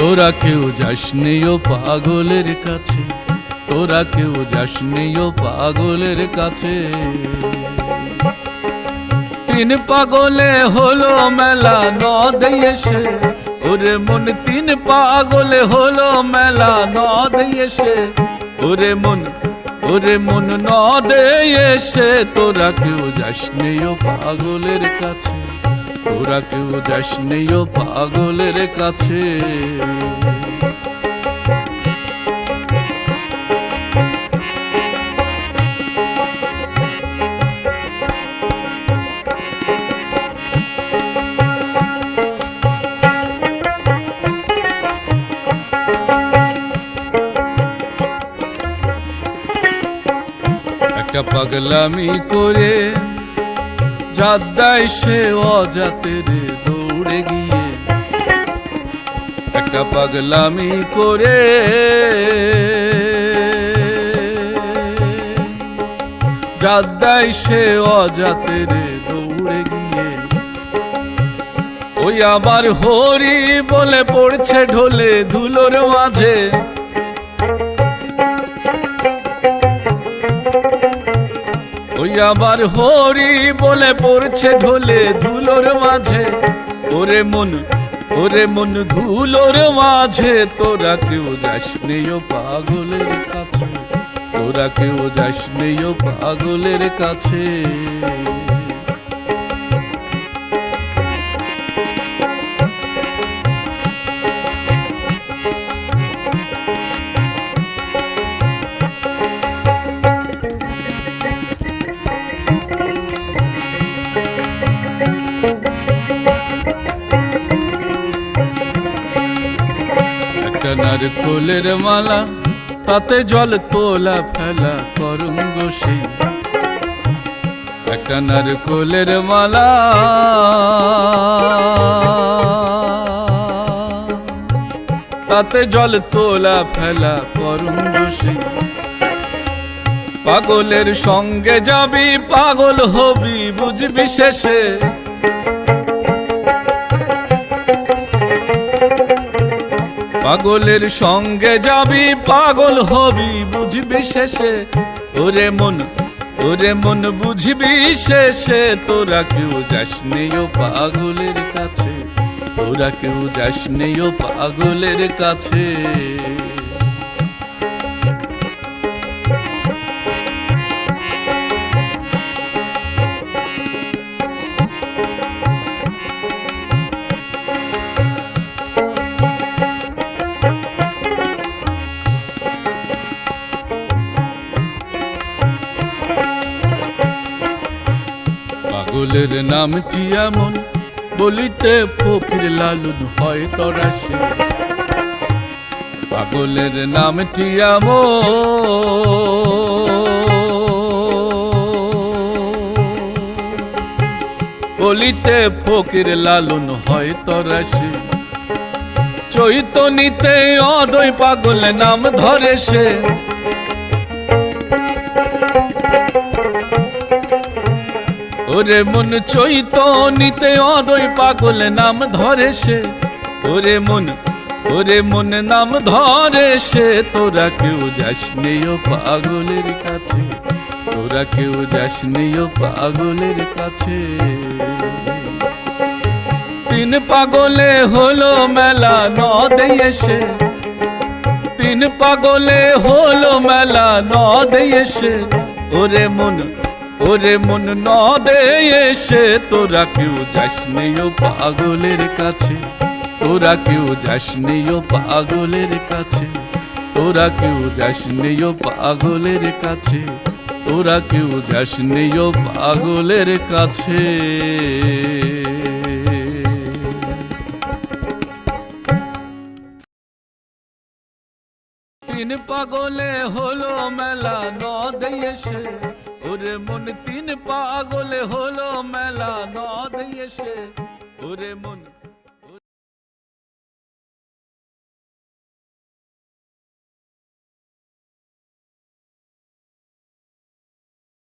তোরা কেউ যাসনি ও পাগলের কাছে, তোরা কেউ যাসনি ও পাগলের কাছে। তিন পাগলে হলো মেলা নদে এসে, ওরে মন তিন পাগলে হলো মেলা নদে এসে, ওরে মন নদে এসে। তোরা কেউ যাসনি ও পাগলের কাছে, তোরা কেউ যাসনি ও পাগলের কাছে। একটা পাগলামি করে জাত দেয় সে অজাতের দৌড়ে গিয়ে, একটা পাগলামি করে জাত দেয় সে অজাতের দৌড়ে গিয়ে। ওই আবার হরি বলে পড়ছে ঢোলে ধুলোর মাঝে, ওই আবার হরি বলে পড়ছে ঢোলে ধুলোর মাঝে। ওরে মন ধুলোর মাঝে। তোরা কেউ যাসনি ও পাগলের কাছে, তোরা কেউ যাসনি ও পাগলের কাছে। নারকোলের মালা তাতে জল তোলা ফেলা করঙ্গ সে, একটা নারকোলের মালা তাতে জল তোলা ফেলা করঙ্গ সে। পাগলের সঙ্গে যাবি পাগল হবি বুঝবি শেষে, পাগলের সঙ্গে যাবি পাগল হবি বুঝবি শেষে। ওরে মন বুঝবি শেষে। তোরা কেউ যাসনি ও পাগলের কাছে, তোরা কেউ যাসনি ও পাগলের কাছে। পাগলের নামটি এমন বলিতে ফকির লালন হয় তোরা সে, পাগলের নামটি এমন বলিতে ফকির লালন হয় তোরা সে। চৈতনিতে অদয় পাগল নাম ধরে সে, ওরে মন চৈতনিতে অদয় পাগল নাম ধরে সে। ওরে মন নাম ধরে সে। তোরা কেউ যাসনি ও পাগলের কাছে, তোরা কেউ যাসনি ও পাগলের কাছে। তিন পাগলে হলো মেলা নদে এসে, তিন পাগলে হলো মেলা নদে এসে। ওরে মন নদে এসে। তোরা কেউ যাসনি ও পাগলের কাছে, তোরা কেউ যাসনি ও পাগলের কাছে, তোরা কেউ যাসনি ও পাগলের কাছে, তোরা কেউ যাসনি ও পাগলের কাছে। তিন পাগলে হলো মেলা নদে এসে, ওরে মন তিন পাগলে হলো মেলা নদে এসে। ওরে মন